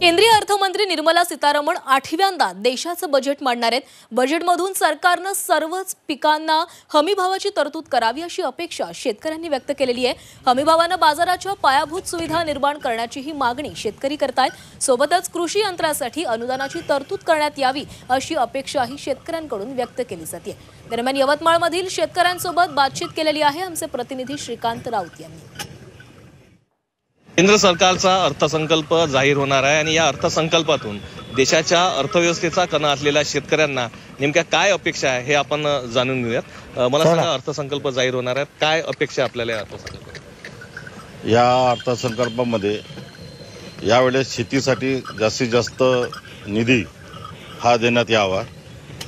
केंद्रीय अर्थमंत्री निर्मला सीतारमण आठव्यांदा देशाचं बजेट मांडणार आहेत। बजेटमधून सरकारनं सर्वच पिकांना हमीभावाची तरतूद करावी अशी अपेक्षा शेतकऱ्यांनी व्यक्त केलेली आहे। हमीभावानं बाजाराच्या पायाभूत सुविधा निर्माण करण्याची ही मागणी शेतकरी करतायत। सोबतच कृषी यंत्रासाठी अनुदानाची तरतूद करण्यात यावी अशी अपेक्षाही शेतकऱ्यांकडून व्यक्त केली जाते। दरम्यान यवतमाळमधील शेतकऱ्यांसोबत बातचीत केलेली आहे आमचे प्रतिनिधी श्रीकांत राऊत यांनी। केंद्र सरकारचा अर्थसंकल्प जाहीर होणार आहे आणि या अर्थसंकल्पातून देशाच्या अर्थव्यवस्थेचा कणा असलेल्या शेतकऱ्यांना नेमक्या काय अपेक्षा आहे हे आपण जाणून घेऊयात। मला सांगा, अर्थसंकल्प जाहीर होणार आहे, काय अपेक्षा आपल्याला या अर्थसंकल्पामध्ये यावेळेस शेतीसाठी जास्तीत जास्त निधी हा देण्यात यावा।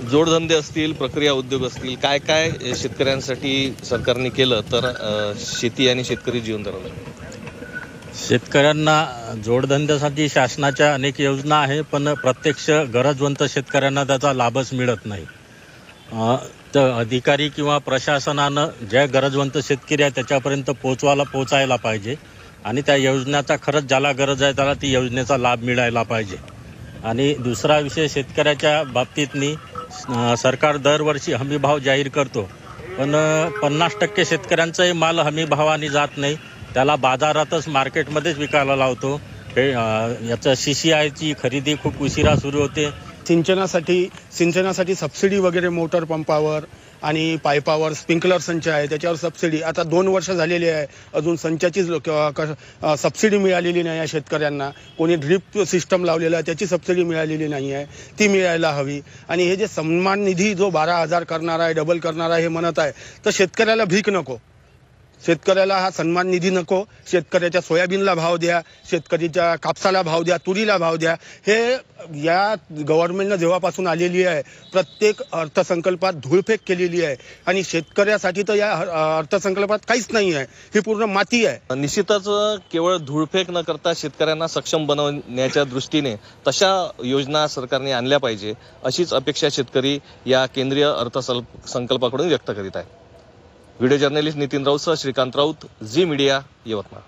जोडधंदे असतील, प्रक्रिया उद्योग असतील, काय काय शेतकऱ्यांसाठी सरकारने केलं तर शेती आणि शेतकरी जीवन धरवलं? शेतकऱ्यांना जोडधंद्यासाठी शासनाच्या अनेक योजना आहे, पण प्रत्यक्ष गरजवंत शेतकऱ्यांना त्याचा लाभच मिळत नाही। तर अधिकारी किंवा प्रशासनानं ज्या गरजवंत शेतकरी आहे त्याच्यापर्यंत पोहोचायला पाहिजे आणि त्या योजनेचा खरंच ज्याला गरज आहे त्याला ती योजनेचा लाभ मिळायला पाहिजे। आणि दुसरा विषय, शेतकऱ्याच्या बाबतीतनी सरकार दरवर्षी हमीभाव जाहीर करतो, पण 50% शेतकऱ्यांचाही माल हमीभावाने जात नाही, त्याला बाजारातच मार्केटमध्येच विकायला लावतो। याचं CCIची खरेदी खूप उशिरा सुरू होते। सिंचनासाठी सबसिडी वगैरे मोटर पंपावर आणि पाईपावर स्प्रिंकलर संच आहे त्याच्यावर सबसिडी आता 2 वर्ष झालेली आहे, अजून संचाची सबसिडी मिळालेली नाही आहे शेतकऱ्यांना। कोणी ड्रिप सिस्टम लावलेला आहे त्याची सबसिडी मिळालेली नाही आहे, ती मिळायला हवी। आणि हे जे सन्मान निधी जो 12,000 करणार आहे, डबल करणार आहे हे म्हणत आहे, तर शेतकऱ्याला भीक नको, शेतकऱ्याला हा सन्मान निधी नको। शेतकऱ्याच्या सोयाबीनला भाव द्या, शेतकऱ्याच्या कापसाला भाव द्या, तुरीला भाव द्या। हे या गव्हर्नमेंटनं जेव्हापासून आलेली आहे प्रत्येक अर्थसंकल्पात धूळफेक केलेली आहे आणि शेतकऱ्यासाठी तर या अर्थसंकल्पात काहीच नाही आहे, ही पूर्ण माती आहे। निश्चितच केवळ धूळफेक न करता शेतकऱ्यांना सक्षम बनवण्याच्या दृष्टीने तशा योजना सरकारने आणल्या पाहिजे अशीच अपेक्षा शेतकरी या केंद्रीय अर्थसंकल्पाकडून व्यक्त करीत आहे। Video journalist Nitin Raut, Shrikant Raut, Zee Media, Yavatmal.